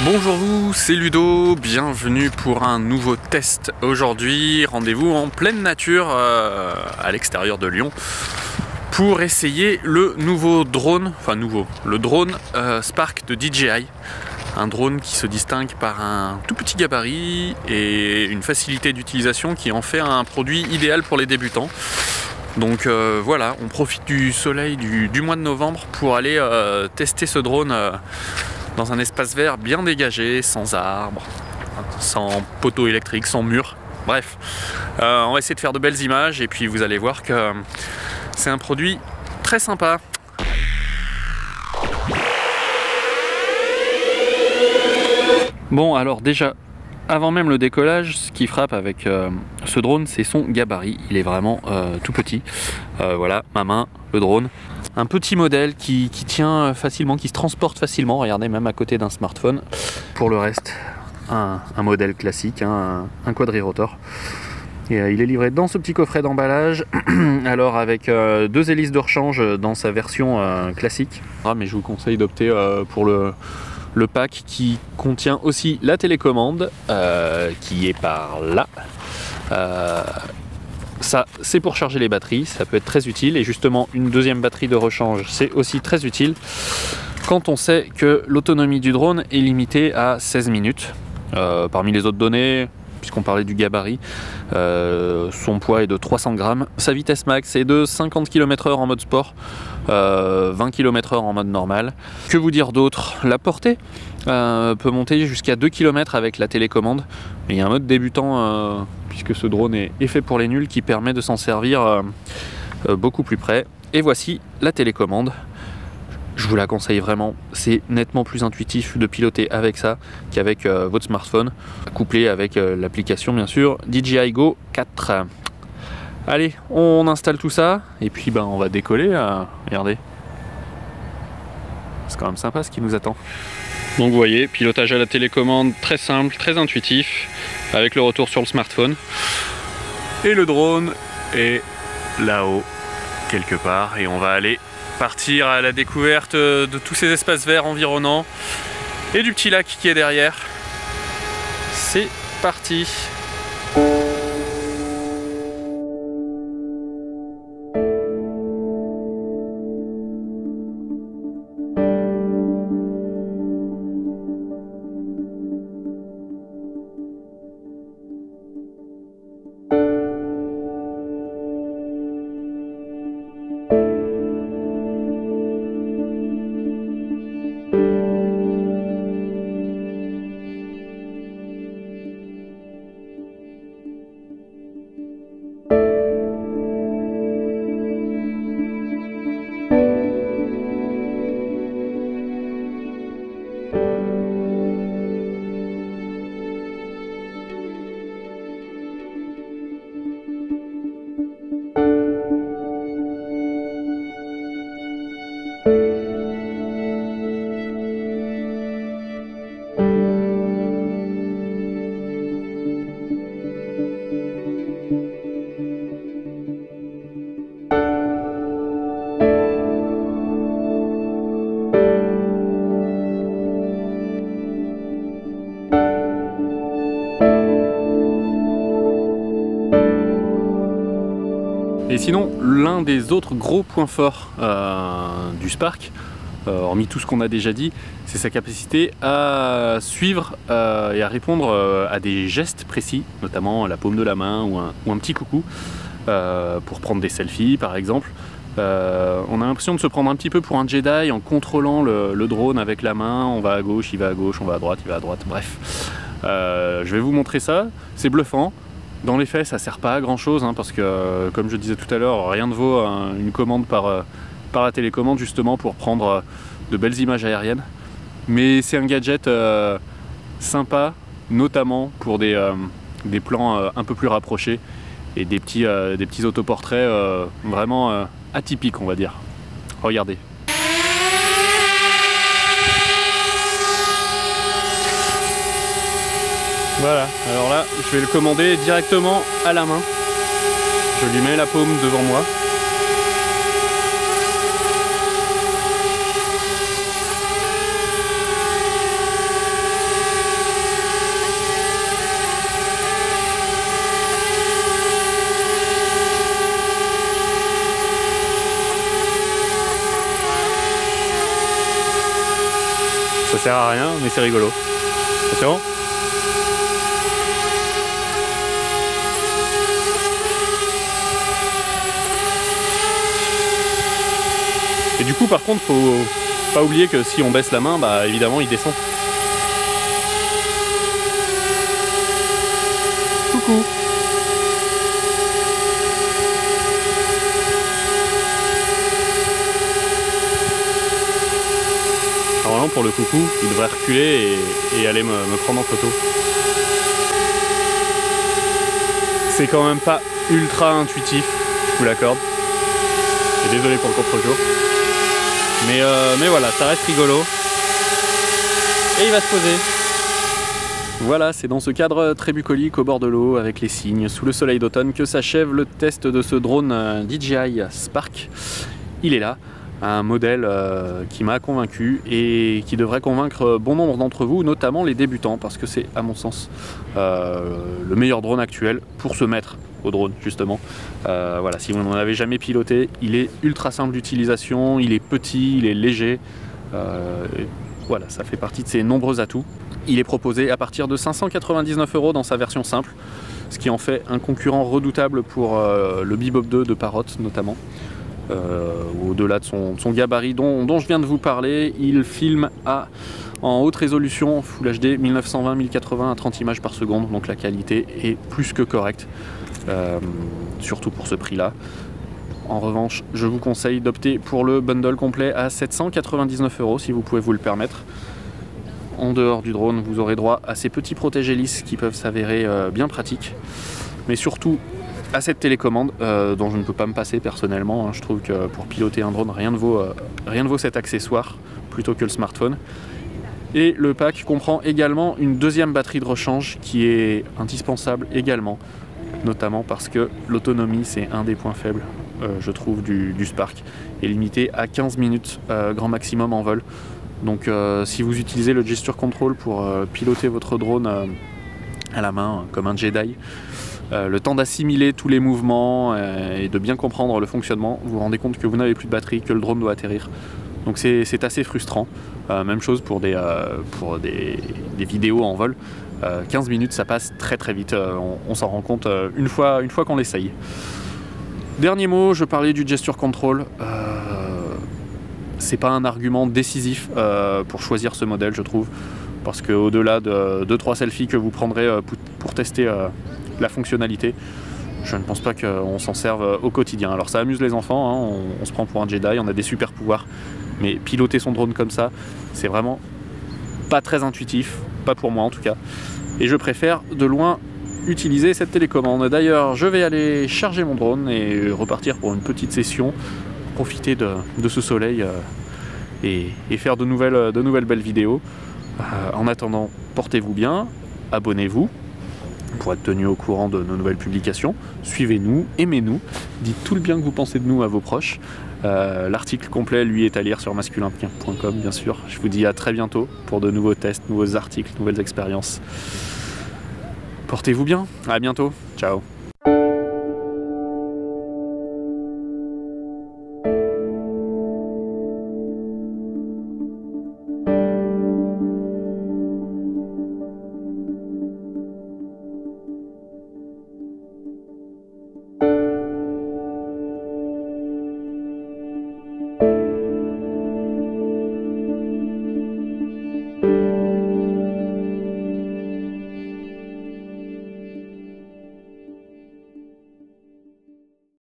Bonjour vous, c'est Ludo, bienvenue pour un nouveau test aujourd'hui. Rendez-vous en pleine nature à l'extérieur de Lyon pour essayer le nouveau drone, le drone Spark de DJI. Un drone qui se distingue par un tout petit gabarit et une facilité d'utilisation qui en fait un produit idéal pour les débutants. Donc voilà, on profite du soleil du mois de novembre pour aller tester ce drone dans un espace vert bien dégagé, sans arbres, sans poteaux électriques, sans murs. Bref, on va essayer de faire de belles images et puis vous allez voir que c'est un produit très sympa. Bon, alors déjà, avant même le décollage, ce qui frappe avec ce drone, c'est son gabarit. Il est vraiment tout petit. Voilà, ma main, le drone. Un petit modèle qui tient facilement, qui se transporte facilement. Regardez, même à côté d'un smartphone. Pour le reste, un modèle classique, un quadrirotor. Et il est livré dans ce petit coffret d'emballage. Alors avec deux hélices de rechange dans sa version classique. Mais je vous conseille d'opter pour le pack qui contient aussi la télécommande qui est par là. Ça, c'est pour charger les batteries, ça peut être très utile. Et justement, une deuxième batterie de rechange, c'est aussi très utile quand on sait que l'autonomie du drone est limitée à 16 minutes. Parmi les autres données, puisqu'on parlait du gabarit, son poids est de 300 grammes. Sa vitesse max est de 50 km/h en mode sport, 20 km/h en mode normal. Que vous dire d'autre? La portée peut monter jusqu'à 2 km avec la télécommande. Mais il y a un mode débutant, puisque ce drone est fait pour les nuls, qui permet de s'en servir beaucoup plus près. Et voici la télécommande. Je vous la conseille vraiment, c'est nettement plus intuitif de piloter avec ça qu'avec votre smartphone, couplé avec l'application bien sûr DJI Go 4. Allez, on installe tout ça et puis on va décoller. Regardez, c'est quand même sympa ce qui nous attend. Donc vous voyez, pilotage à la télécommande très simple, très intuitif, avec le retour sur le smartphone. Et le drone est là-haut, quelque part, et on va aller partir à la découverte de tous ces espaces verts environnants et du petit lac qui est derrière. C'est parti! Et sinon, l'un des autres gros points forts du Spark, hormis tout ce qu'on a déjà dit, c'est sa capacité à suivre et à répondre à des gestes précis, notamment la paume de la main ou un petit coucou, pour prendre des selfies par exemple. On a l'impression de se prendre un petit peu pour un Jedi en contrôlant le drone avec la main. On va à gauche, il va à gauche, on va à droite, il va à droite, bref. Je vais vous montrer ça, c'est bluffant. Dans les faits, ça sert pas à grand chose, parce que, comme je disais tout à l'heure, rien ne vaut une commande par la télécommande, justement pour prendre de belles images aériennes. Mais c'est un gadget sympa, notamment pour des plans un peu plus rapprochés et des petits autoportraits vraiment atypiques, on va dire. Regardez. Voilà, alors là, je vais le commander directement à la main. Je lui mets la paume devant moi. Ça sert à rien, mais c'est rigolo. Attention. Et du coup, par contre, faut pas oublier que si on baisse la main, bah évidemment, il descend. Coucou. Normalement, pour le coucou, il devrait reculer et aller me prendre en photo. C'est quand même pas ultra intuitif, je vous l'accorde. Et désolé pour le contre-jour. Mais voilà, ça reste rigolo. Et il va se poser. Voilà, c'est dans ce cadre très bucolique au bord de l'eau, avec les cygnes, sous le soleil d'automne, que s'achève le test de ce drone DJI Spark. Il est là, un modèle qui m'a convaincu et qui devrait convaincre bon nombre d'entre vous, notamment les débutants, parce que c'est à mon sens le meilleur drone actuel pour se mettre au drone justement. Voilà, si vous n'en avez jamais piloté, il est ultra simple d'utilisation, il est petit, il est léger. Voilà, ça fait partie de ses nombreux atouts. Il est proposé à partir de 599 € dans sa version simple, ce qui en fait un concurrent redoutable pour le Bebop 2 de Parrot notamment. Au-delà de son gabarit dont je viens de vous parler, il filme en haute résolution Full HD 1920-1080 à 30 images par seconde, donc la qualité est plus que correcte, surtout pour ce prix là. En revanche, je vous conseille d'opter pour le bundle complet à 799 € si vous pouvez vous le permettre. En dehors du drone, vous aurez droit à ces petits protégés lisses qui peuvent s'avérer bien pratiques, mais surtout à cette télécommande dont je ne peux pas me passer personnellement. Je trouve que pour piloter un drone, rien ne vaut cet accessoire plutôt que le smartphone. Et le pack comprend également une deuxième batterie de rechange qui est indispensable également, notamment parce que l'autonomie, c'est un des points faibles, je trouve, du Spark, est limité à 15 minutes grand maximum en vol. Donc si vous utilisez le gesture control pour piloter votre drone à la main comme un Jedi, le temps d'assimiler tous les mouvements et de bien comprendre le fonctionnement, vous vous rendez compte que vous n'avez plus de batterie, que le drone doit atterrir. Donc c'est assez frustrant. Même chose pour des vidéos en vol. 15 minutes, ça passe très très vite. On s'en rend compte une fois qu'on l'essaye. Dernier mot, je parlais du gesture control. C'est pas un argument décisif pour choisir ce modèle, je trouve, parce qu'au-delà de 2-3 selfies que vous prendrez pour tester la fonctionnalité, je ne pense pas qu'on s'en serve au quotidien. Alors ça amuse les enfants, hein, on se prend pour un Jedi, on a des super pouvoirs, mais piloter son drone comme ça, c'est vraiment pas très intuitif, pas pour moi en tout cas, et je préfère de loin utiliser cette télécommande. D'ailleurs, je vais aller charger mon drone et repartir pour une petite session, profiter de ce soleil et faire de nouvelles belles vidéos. En attendant, portez-vous bien, abonnez-vous pour être tenu au courant de nos nouvelles publications, suivez-nous, aimez-nous, dites tout le bien que vous pensez de nous à vos proches. L'article complet, lui, est à lire sur masculin.com, bien sûr. Je vous dis à très bientôt pour de nouveaux tests, nouveaux articles, nouvelles expériences. Portez-vous bien, à bientôt, ciao.